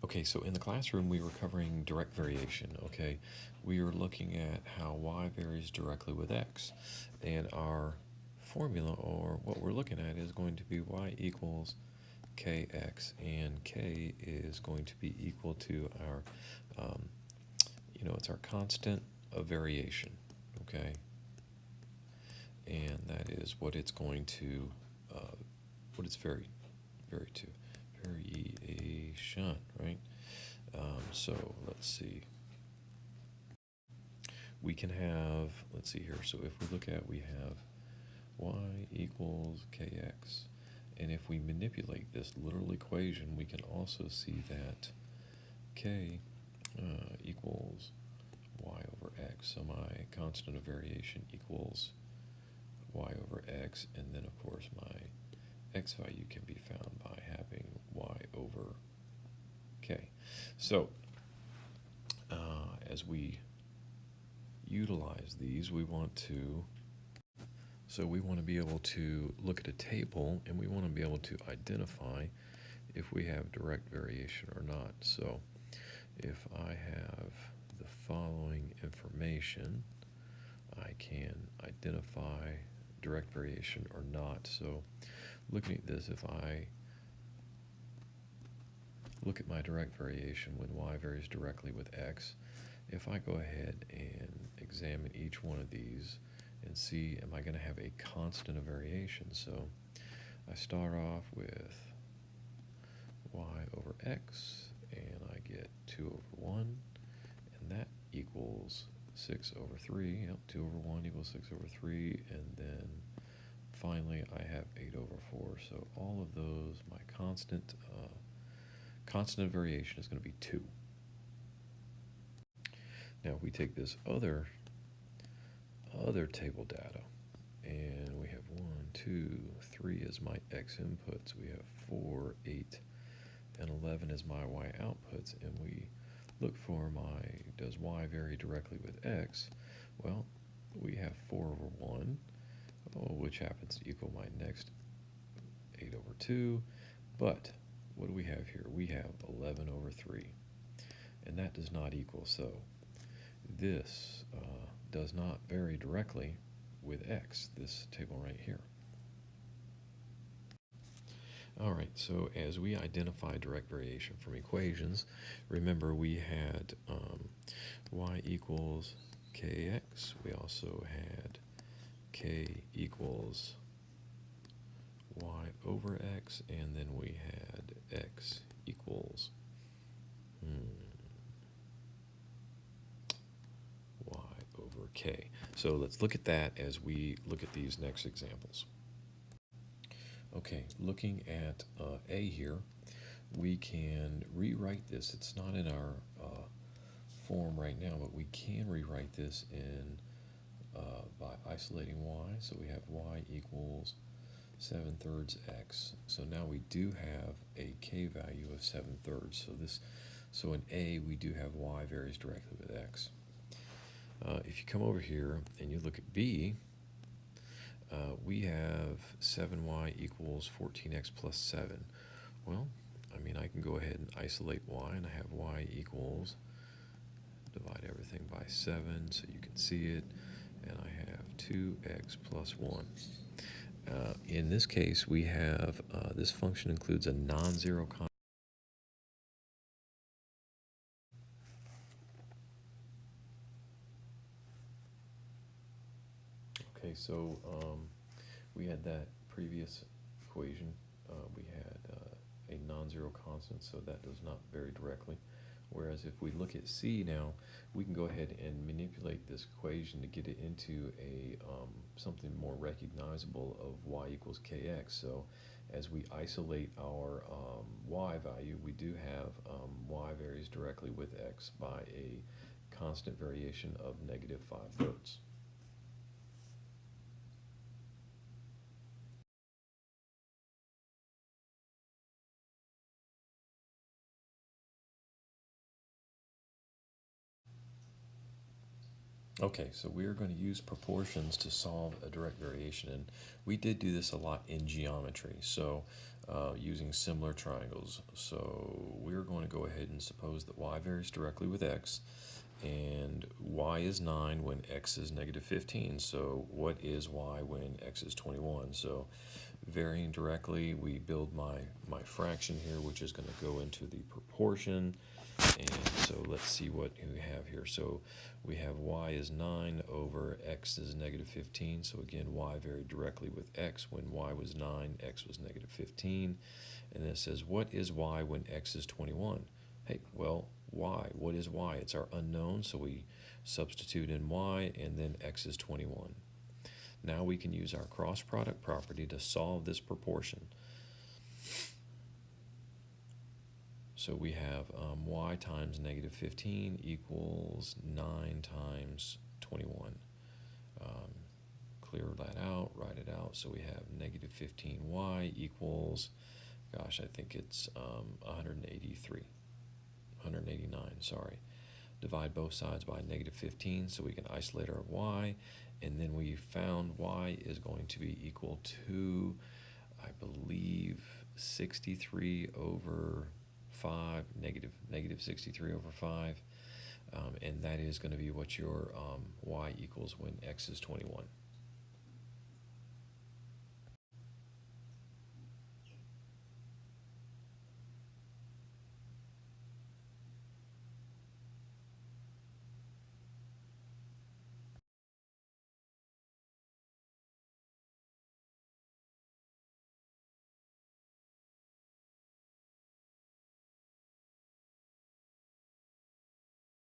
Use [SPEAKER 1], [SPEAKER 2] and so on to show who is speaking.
[SPEAKER 1] Okay, so in the classroom we were covering direct variation, okay? We were looking at how y varies directly with x, and our formula, or what we're looking at, is going to be y equals kx, and k is going to be equal to our, it's our constant of variation, okay? And that is what it's going to, what it's vary to. Variation, right? So let's see. We can have, let's see here. So if we look at, we have y equals kx. And if we manipulate this literal equation, we can also see that k equals y over x. So my constant of variation equals y over x. And then, of course, my x value can be found by having y over k. So as we utilize these, we want to be able to look at a table, and we want to be able to identify if we have direct variation or not. So if I have the following information, I can identify direct variation or not. So looking at this, if I look at my direct variation when y varies directly with x, if I go ahead and examine each one of these and see, am I going to have a constant of variation? So I start off with y over x, and I get 2 over 1, and that equals 6 over 3. Yep, 2 over 1 equals 6 over 3, and then finally I have 8 over 4. So all of those, my constant of variation is going to be 2. Now if we take this other table data, and we have 1, 2, 3 as my x inputs, we have 4, 8, and 11 as my y outputs, and we look for does y vary directly with x? Well, we have 4 over 1, which happens to equal my next 8 over 2, but what do we have here? We have 11 over 3, and that does not equal, so this does not vary directly with x, this table right here. All right, so as we identify direct variation from equations, remember we had y equals kx. We also had k equals y over x, and then we had x equals y over k. So let's look at that as we look at these next examples. Okay, looking at A here, we can rewrite this. It's not in our form right now, but we can rewrite this in by isolating y. So we have y equals 7/3 x. So now we do have a k value of 7/3. So in A, we do have y varies directly with x. If you come over here and you look at B, we have 7y equals 14x plus 7. Well, I mean, I can go ahead and isolate y, and I have y equals, divide everything by 7 so you can see it, and I have 2x plus 1. In this case, we have this function includes a non-zero constant. Okay, so we had that previous equation. We had a non-zero constant, so that does not vary directly. Whereas if we look at C now, we can go ahead and manipulate this equation to get it into a something more recognizable of y equals kx. So as we isolate our y value, we do have y varies directly with x by a constant variation of -5/3. Okay, so we're going to use proportions to solve a direct variation, and we did do this a lot in geometry, so using similar triangles. So we're going to go ahead and suppose that y varies directly with x, and y is 9 when x is negative 15. So what is y when x is 21? So varying directly, we build my fraction here, which is going to go into the proportion. And so let's see what we have here. So we have y is 9 over x is negative 15. So again, y varied directly with x. When y was 9, x was negative 15. And then it says, what is y when x is 21? Hey, well, y, what is y? It's our unknown, so we substitute in y, and then x is 21. Now we can use our cross product property to solve this proportion. So we have y times negative 15 equals 9 times 21. Clear that out, write it out. So we have negative 15y equals, gosh, I think it's 189, sorry. Divide both sides by negative 15 so we can isolate our y. And then we found y is going to be equal to, I believe, 63 over 5, negative 63 over 5. And that is going to be what your y equals when x is 21.